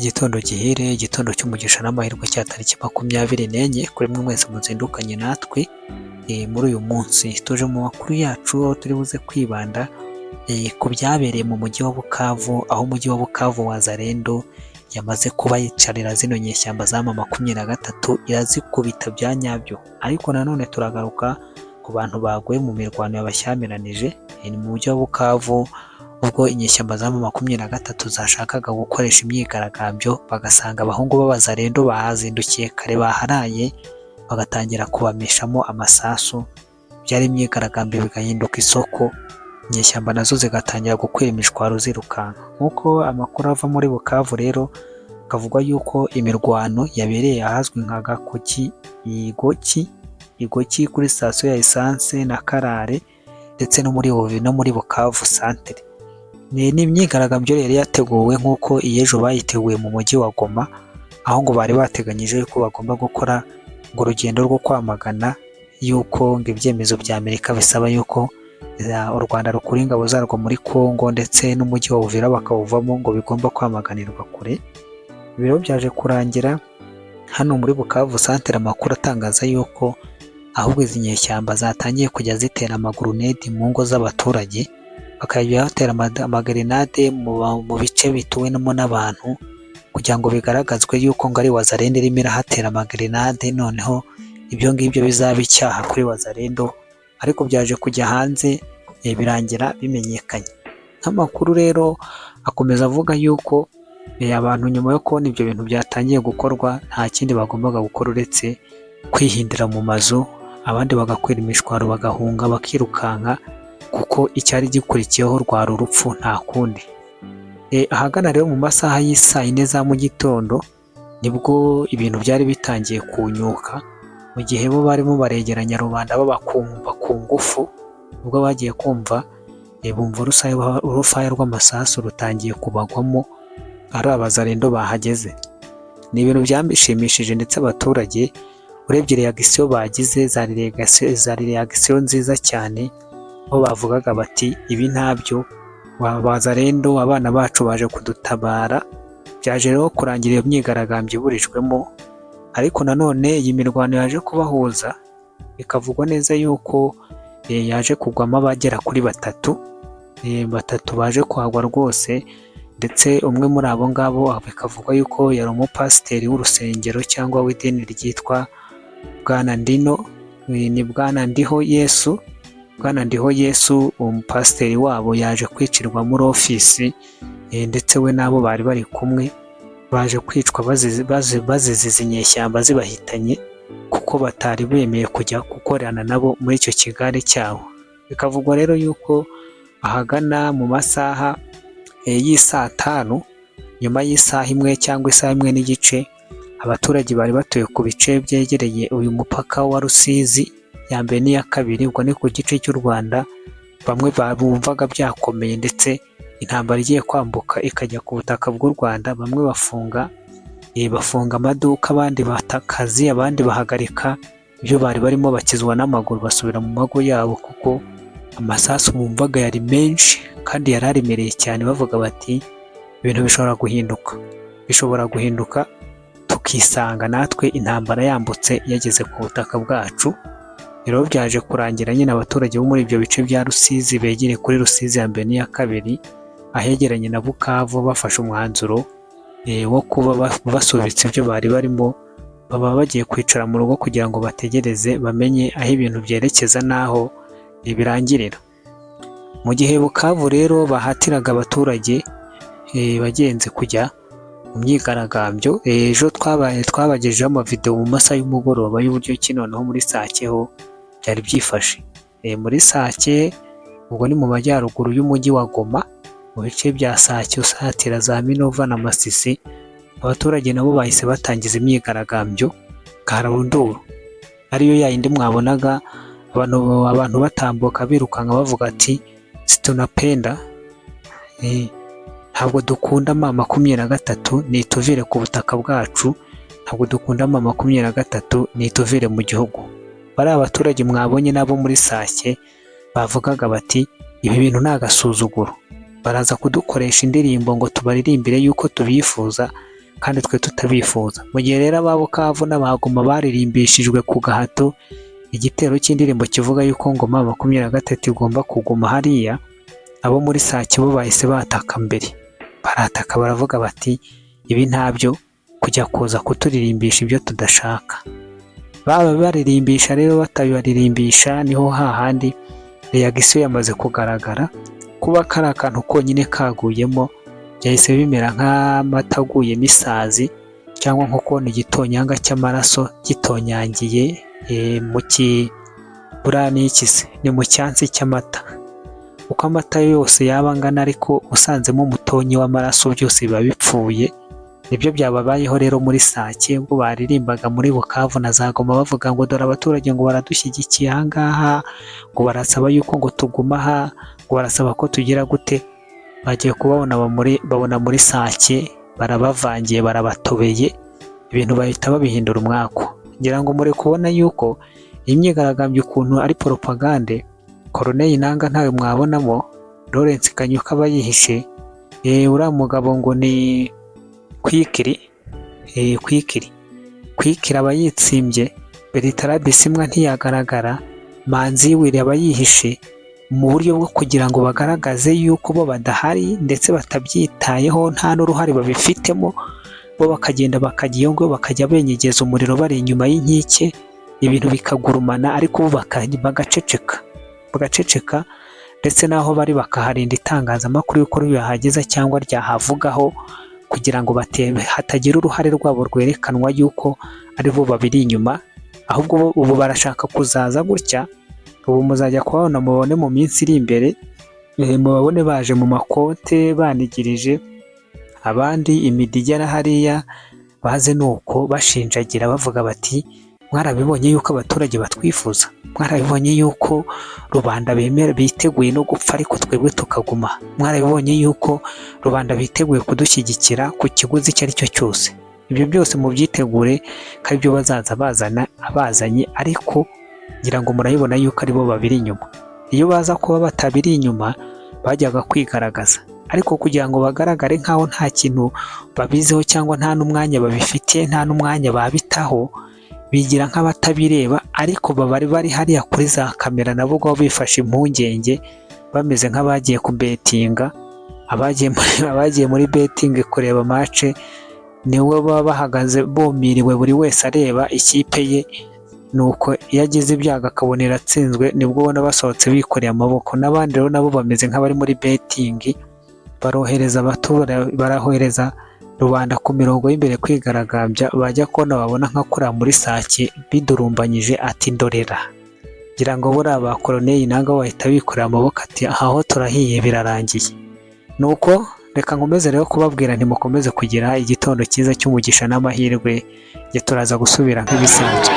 Igitondo gihire, igitondo cy'umugisha n'amahirwe cya tariki 24 kuri mwe mwese muzindukanye natwe muri uyu munsi. Tuje mu makuru yacu aho turi buze kwibanda ku byabereye mu mujyi wa Bukavu, aho umujyi wa Bukavu Wazalendo yamaze kuba yicarira zino nyeshyamba za M23 irazikubita bya nyabyo. Ariko nanone turagaruka ku bantu baguye mu mirwano yabashyamiranyije ni mu mujyi wa Bukavu, ubwo inyeshyamba za M23 zashakaga gukoresha imyigaragambyo, bagasanga abahungu b'Abazalendo bahazindukiye kare baharaye, bagatangira kubamishamo amasasu, byari imyigaragambyo bigahinduka isoko, inyeshyamba nazo zigatangira gukwira imishwaro zirukanka. Nk'uko amakuru ava muri Bukavu rero kavugwa yuko imirwano yabereye ahazwi nka Gakoki, Igoki kuri sitasiyo ya esanse na Karare ndetse no muri Bukavu santere. Ni imyigaragambyo yari yateguwe nk'uko iyejo bayiteguye mu mujyi wa Goma, aho ngo bari bateganyije yuko bagomba gukora ngo urugendo rwo kwamagana yuko ngo ibyemezo bya Amerika bisaba yuko u Rwanda rukura ingabo zarwo muri Kongo ndetse n'umujyi wa Uvira bakawuvamo, ngo bigomba kwamaganirwa kure. Ibiro byaje kurangira hano muri Bukavu santere, amakuru atangaza yuko ahubwo izi nyeshyamba zatangiye kujya zitera amaguruneti mu ngo z'abaturage, bakajya batera amagrenade mu bice bituwemo n'abantu, kugira ngo bigaragazwe yuko ngo ari Wazalendo irimo irahatera amagrenade, noneho ibyo ngibyo bizaba icyaha kuri Wazalendo. Ariko byaje kujya hanze birangira bimenyekanye. Nk'amakuru rero akomeza avuga yuko abantu nyuma yo kubona ibyo bintu byatangiye gukorwa, nta kindi bagombaga gukora uretse kwihindira mu mazu, abandi bagakwira imishwaro bagahunga bakirukanka, kuko icyari gikurikiyeho rwari urupfu nta kundi. Ahagana rero mu masaha y'isaa 4 za mu gitondo nibwo ibintu byari bitangiye kunyuka, mu gihe bo barimo baregeranya rubanda babakumva ku ngufu, ubwo bagiye kumva bumva urufaya rw'amasasu rutangiye kubagwamo ari Abazalendo bahageze. Ni ibintu byambishimishije, ndetse abaturage urebye reaction bagize zari reaction nziza cyane, aho bavugaga bati ibi ntabyo, Abazalendo abana bacu baje kudutabara. Byaje rero kurangira iyo myigaragambyo iburijwemo, ariko nanone iyi mirwano yaje kubahuza, bikavugwa neza yuko yaje kugwamo abagera kuri batatu baje kuhagwa rwose, ndetse umwe muri abo ngabo bikavugwa yuko yari umupasiteri w'urusengero cyangwa w'idini ryitwa Bwana Ndino, ni Bwana Ndiho Yesu, umupasiteri wabo yaje kwicirwa muri ofisi, ndetse we nabo bari bari kumwe baje kwicwa bazize izi nyeshyamba zibahitanye, kuko batari bemeye kujya gukorana nabo muri icyo kigare cyabo. Bikavugwa rero yuko ahagana mu masaha y'isaa 5, nyuma y'isaha 1 cyangwa isaha 1 n'igice, abaturage bari batuye ku bice byegereye uyu mupaka wa Rusizi ya mbere n'iya kabiri, ubwo ni ku gice cy'u Rwanda, bamwe bumvaga byakomeye ndetse intambara igiye kwambuka ikajya ku butaka bw'u Rwanda. Bamwe bafunga amaduka, abandi batakazi, abandi bahagarika ibyo bari barimo, bakizwa n'amaguru basubira mu mago yabo, kuko amasasu bumvaga yari menshi kandi yari aremereye cyane. Bavuga bati ibintu bishobora guhinduka tukisanga natwe intambara yambutse yageze ku butaka bwacu. Rero byaje kurangira nyine abaturage bo muri ibyo bice bya Rusizi begereye kuri Rusizi ya mbere n'iya kabiri, ahegeranye na Bukavu, bafashe umwanzuro wo kuba basubitse ibyo bari barimo, baba bagiye kwicara mu rugo kugira ngo bategereze bamenye aho ibintu byerekeza n'aho birangirira. Mu gihe Bukavu rero bahatiraga abaturage bagenze kujya mu myigaragambyo, ejo twabagejejeho amavideo mu masaha y'umugoroba y'uburyo ki noneho muri Sake ho byari byifashe. Muri Sake, ubwo ni mu majyaruguru y'umujyi wa Goma, mu bice bya Sake usatira za Minova na Masisi, abaturage nabo bahise batangiza imyigaragambyo karunduru, ariyo yayindi mwabonaga abantu batambuka birukanka bavuga ati situnapenda, ntabwo dukunda M23, nituvire ku butaka bwacu, ntabwo dukunda M23, nituvire mu gihugu. Bari abaturage mwabonye nabo muri Sake bavugaga bati ibi bintu ni agasuzuguro, baraza kudukoresha indirimbo ngo tubaririmbire yuko tubifuza, kandi twe tutabifuza. Mu gihe rero aba Bukavu n'abagoma baririmbishijwe ku gahato igitero cy'indirimbo kivuga yuko Ngoma 23 igomba kuguma hariya, abo muri Sake bo bahise bataka mbere, barataka baravuga bati ibi ntabyo kujya kuza kuturirimbisha ibyo tudashaka. Baba baririmbisha rero batabibaririmbisha, niho hahandi reaction yamaze kugaragara. Kuba kari akantu konyine kaguyemo byahise bimera nk'amataguyemo isazi, cyangwa nko kubona igitonyanga cy'amaraso gitonyangiye mu kiburani y'ikise, ni mu cyansi cy'amata. Uko amata yose yaba angana ariko usanzemo umutonyi w'amaraso byose biba bipfuye. Nibyo byababayeho rero muri Sake ubwo baririmbaga muri Bukavu na za Goma bavuga ngo dore abaturage ngo baradushyigikiye aha ngaha, ngo barasaba yuko ngo tuguma aha, ngo barasaba ko tugira gute. Bagiye kubabona babona muri Sake barabavangiye, barabatobeye, ibintu bahita babihindura umwako. Ngira ngo muri kubona yuko imyigaragambyo ukuntu ari propagande, Corneille Nangaa ntawe mwabonamo, Lawrence Kanyuka aba yihishe, uriya mugabo ngo ni Kwikiri aba yitsimbye, Bertrand Bisimwa ntiyagaragara, Manzi Wili aba yihishe, mu buryo bwo kugira ngo bagaragaze yuko bo badahari ndetse batabyitayeho, nta n'uruhare babifitemo. Bo bakagenda bakajya iyo ngo bakajya benyegeza umuriro bari inyuma y'inkike, ibintu bikagurumana, ariko bo bagaceceka ndetse naho bari bakaharinda itangazamakuru yuko ryahageza cyangwa ryahavugaho, kugira ngo hatagira uruhare rwabo rwerekanwa yuko ari bo babiri inyuma. Ahubwo ubu barashaka kuzaza gutya, ubu muzajya kubabona mubone mu minsi iri imbere, mubabone baje mu makote banigirije, abandi imidijyana hariya baze nuko bashinjagira bavuga bati mwarabibonye yuko abaturage batwifuza, mwarabibonye yuko rubanda biteguye no gupfa ariko twebwe tukaguma, mwarabibonye yuko rubanda biteguye kudushyigikira ku kiguzi icyo ari cyo cyose. Ibyo byose mubyitegure ko ibyo bazaza abazanye, ariko ngira ngo murabibona yuko ari bo babiri inyuma. Iyo baza kuba batabiri inyuma bajyaga kwigaragaza, ariko kugira ngo bagaragare nk'aho nta kintu babiziho cyangwa nta n'umwanya babifitiye, nta n'umwanya babitaho, bigira nk'abatabireba, ariko bari hariya kuri za kamera nabo ubwo bifashe impungenge, bameze nk'abagiye kubetinga, abagiye muri betting kureba match, niwe baba bahagaze bomiriwe buri wese areba ikipe ye, nuko iyo agize ibyago akabona iratsinzwe nibwo ubona basohotse bikoreye amaboko. N'abandi rero nabo bameze nk'abari muri betting, barahohereza rubanda ku mirongo y'imbere kwigaragambya, bajya kubona babona nka kuriya muri Sake bidurumbanyije ati ndorera. Ngira ngo buriya ba Corneille Nangaa bahita bikorera amaboko ati aho turahiye birarangiye. Nuko reka nkomeze rero kubabwira ntimukomeze kugira igitondo cyiza cy'umugisha n'amahirwe, turaza gusubira nk'ibisanzwe.